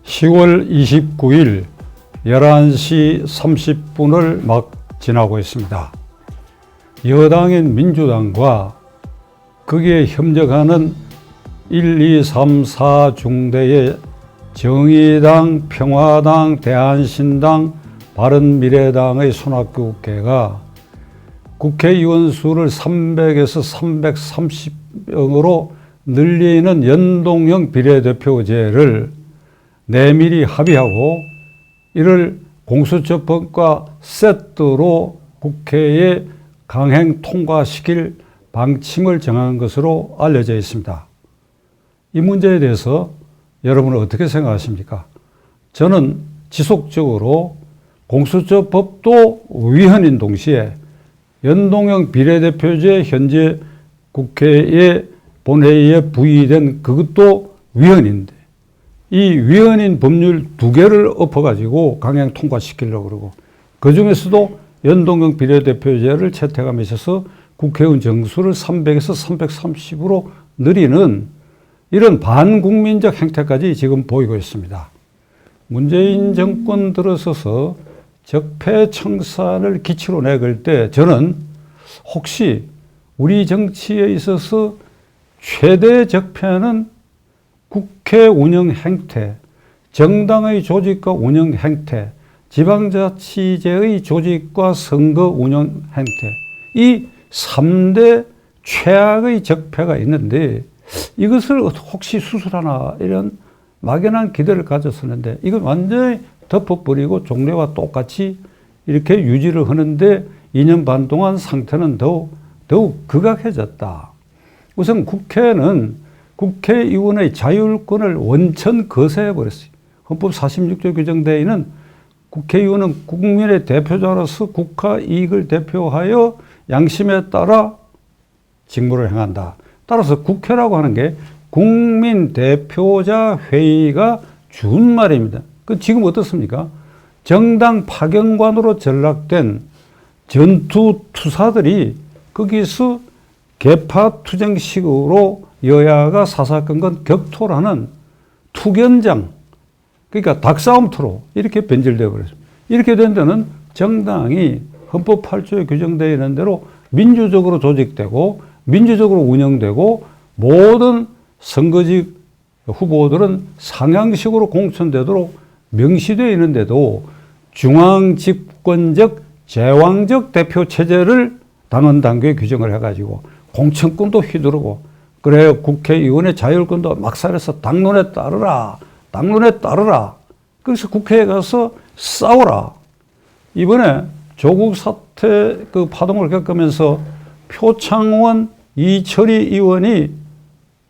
10월 29일 11시 30분을 막 지나고 있습니다. 여당인 민주당과 거기에 협력하는 1, 2, 3, 4 중대의 정의당, 평화당, 대한신당, 바른미래당의 손학규 국회가 국회의원 수를 300에서 330명으로 늘리는 연동형 비례대표제를 내밀히 합의하고 이를 공수처법과 세트로 국회에 강행 통과시킬 방침을 정한 것으로 알려져 있습니다. 이 문제에 대해서 여러분은 어떻게 생각하십니까? 저는 지속적으로 공수처법도 위헌인 동시에 연동형 비례대표제 현재 국회의 본회의에 부의된 그것도 위헌인데 이 위헌인 법률 두 개를 엎어가지고 강행 통과시키려고 그러고 그 중에서도 연동형 비례대표제를 채택함에 있어서 국회의원 정수를 300에서 330으로 늘리는 이런 반국민적 행태까지 지금 보이고 있습니다. 문재인 정권 들어서서 적폐청산을 기치로 내걸 때 저는 혹시 우리 정치에 있어서 최대 적폐는 국회 운영 행태, 정당의 조직과 운영 행태, 지방자치제의 조직과 선거 운영 행태, 이 3대 최악의 적폐가 있는데 이것을 혹시 수술하나 이런 막연한 기대를 가졌었는데 이건 완전히 덮어버리고 종래와 똑같이 이렇게 유지를 하는데 2년 반 동안 상태는 더욱 극악해졌다. 우선 국회는 국회의원의 자율권을 원천 거세해버렸어요. 헌법 46조 규정되어 있는 국회의원은 국민의 대표자로서 국가 이익을 대표하여 양심에 따라 직무를 행한다. 따라서 국회라고 하는 게 국민 대표자 회의가 준 말입니다. 그 지금 어떻습니까? 정당 파견관으로 전락된 전투 투사들이 거기서 개파 투쟁식으로 여야가 사사건건 격토라는 투견장, 그러니까 닭싸움터로 이렇게 변질되어 버렸습니다. 이렇게 된 데는 정당이 헌법 8조에 규정되어 있는 대로 민주적으로 조직되고 민주적으로 운영되고 모든 선거직 후보들은 상향식으로 공천되도록 명시되어 있는데도 중앙집권적 제왕적 대표체제를 당헌 당규에 규정을 해가지고 공천권도 휘두르고 그래요. 국회의원의 자율권도 막살해서 당론에 따르라. 당론에 따르라. 그래서 국회에 가서 싸우라. 이번에 조국 사태 그 파동을 겪으면서 표창원, 이철희 의원이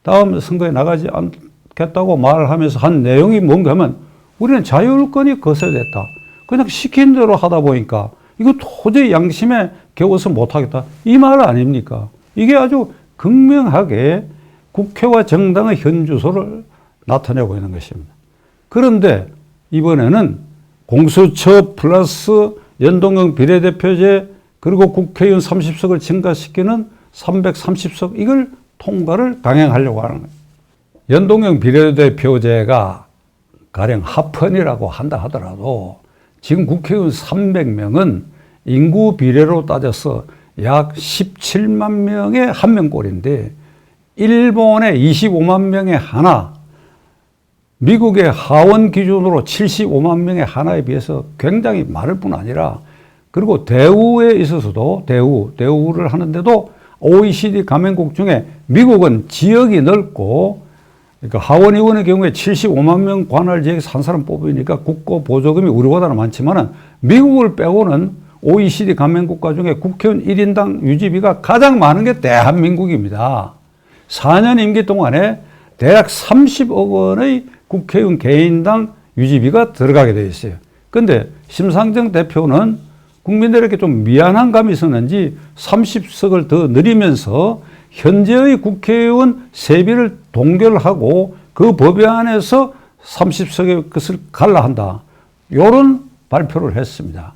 다음 선거에 나가지 않겠다고 말을 하면서 한 내용이 뭔가 하면 우리는 자율권이 거세됐다. 그냥 시킨 대로 하다 보니까 이거 도저히 양심에 겨워서 못하겠다. 이 말 아닙니까? 이게 아주 극명하게 국회와 정당의 현주소를 나타내고 있는 것입니다. 그런데 이번에는 공수처 플러스 연동형 비례대표제 그리고 국회의원 30석을 증가시키는 330석 이걸 통과를 강행하려고 하는 거예요. 연동형 비례대표제가 가령 합헌이라고 한다 하더라도 지금 국회의원 300명은 인구 비례로 따져서 약 17만 명의 한 명꼴인데 일본의 25만 명의 하나, 미국의 하원 기준으로 75만 명의 하나에 비해서 굉장히 많을 뿐 아니라 그리고 대우에 있어서도 대우를 하는데도 OECD 가맹국 중에 미국은 지역이 넓고 그러니까 하원의원의 경우에 75만 명 관할 지역에서 한 사람 뽑으니까 국고 보조금이 우리보다는 많지만은 미국을 빼고는 OECD 가맹국가 중에 국회의원 1인당 유지비가 가장 많은 게 대한민국입니다. 4년 임기 동안에 대략 30억 원의 국회의원 개인당 유지비가 들어가게 되어 있어요. 그런데 심상정 대표는 국민들에게 좀 미안한 감이 있었는지 30석을 더 늘리면서 현재의 국회의원 세비를 동결하고 그 법에 한해서 30석의 것을 갈라 한다. 이런 발표를 했습니다.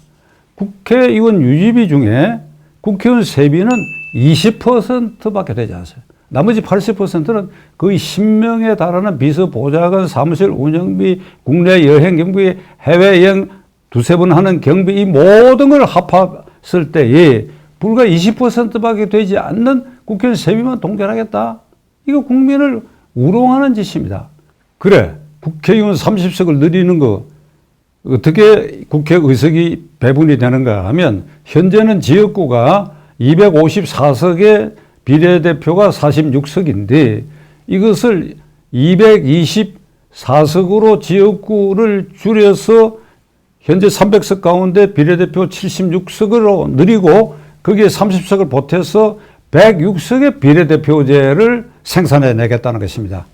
국회의원 유지비 중에 국회의원 세비는 20%밖에 되지 않아요. 나머지 80%는 거의 10명에 달하는 비서보좌관, 사무실 운영비, 국내 여행 경비, 해외여행 두세 번 하는 경비, 이 모든 걸 합했을 때에 불과 20%밖에 되지 않는 국회의원 세비만 동결하겠다. 이거 국민을 우롱하는 짓입니다. 그래, 국회의원 30석을 늘리는 거 어떻게 국회의석이 배분이 되는가 하면 현재는 지역구가 254석에 비례대표가 46석인데 이것을 224석으로 지역구를 줄여서 현재 300석 가운데 비례대표 76석으로 늘리고 거기에 30석을 보태서 106석의 비례대표제를 생산해내겠다는 것입니다.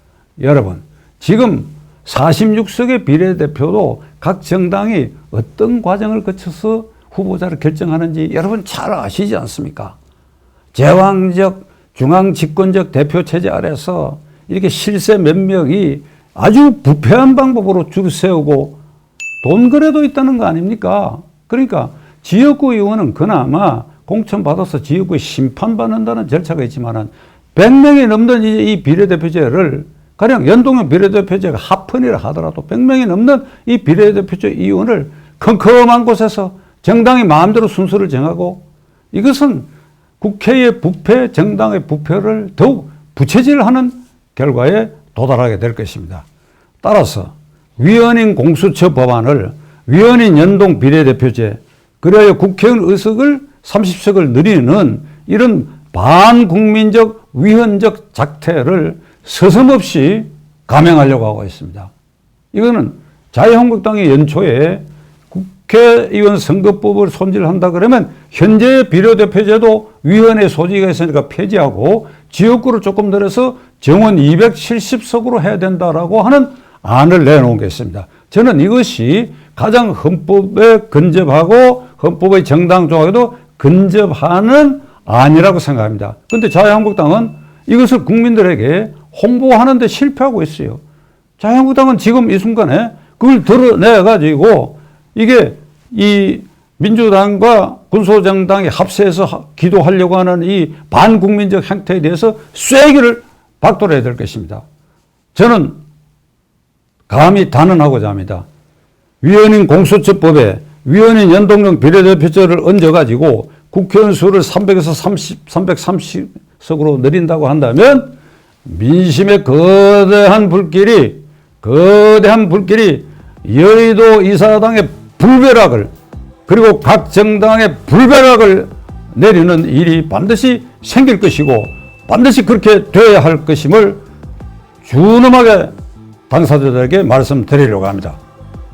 여러분, 지금 46석의 비례대표도 각 정당이 어떤 과정을 거쳐서 후보자를 결정하는지 여러분 잘 아시지 않습니까? 제왕적 중앙집권적 대표체제 아래서 이렇게 실세 몇 명이 아주 부패한 방법으로 줄 세우고 돈 거래도 있다는 거 아닙니까? 그러니까 지역구 의원은 그나마 공천받아서 지역구에 심판받는다는 절차가 있지만은 100명이 넘는 이 비례대표제를 가령 연동형 비례대표제가 합헌이라 하더라도 100명이 넘는 이 비례대표제 의원을 컴컴한 곳에서 정당이 마음대로 순서를 정하고 이것은 국회의 부패, 정당의 부패를 더욱 부채질하는 결과에 도달하게 될 것입니다. 따라서 위헌인 공수처 법안을 위헌인 연동 비례대표제, 그래야 국회의원 의석을 30석을 늘리는 이런 반국민적 위헌적 작태를 서슴없이 감행하려고 하고 있습니다. 이거는 자유한국당이 연초에 국회의원 선거법을 손질한다 그러면 현재의 비례대표제도 위헌의 소지가 있으니까 폐지하고 지역구를 조금 늘려서 정원 270석으로 해야 된다라고 하는 안을 내놓은 게 있습니다. 저는 이것이 가장 헌법에 근접하고 헌법의 정당 조항에도 근접하는 안이라고 생각합니다. 그런데 자유한국당은 이것을 국민들에게 홍보하는 데 실패하고 있어요. 자유한국당은 지금 이 순간에 그걸 드러내가지고 이게 이 민주당과 군소정당이 합세해서 기도하려고 하는 이 반국민적 행태에 대해서 쐐기를 박돌해야 될 것입니다. 저는 감히 단언하고자 합니다. 위헌인 공수처법에 위헌인 연동형 비례대표제를 얹어가지고 국회의원 수를 300에서 330석으로 늘린다고 한다면 민심의 거대한 불길이 여의도 이사당의 불벼락을 그리고 각 정당의 불벼락을 내리는 일이 반드시 생길 것이고 반드시 그렇게 되어야 할 것임을 준엄하게 당사자들에게 말씀드리려고 합니다.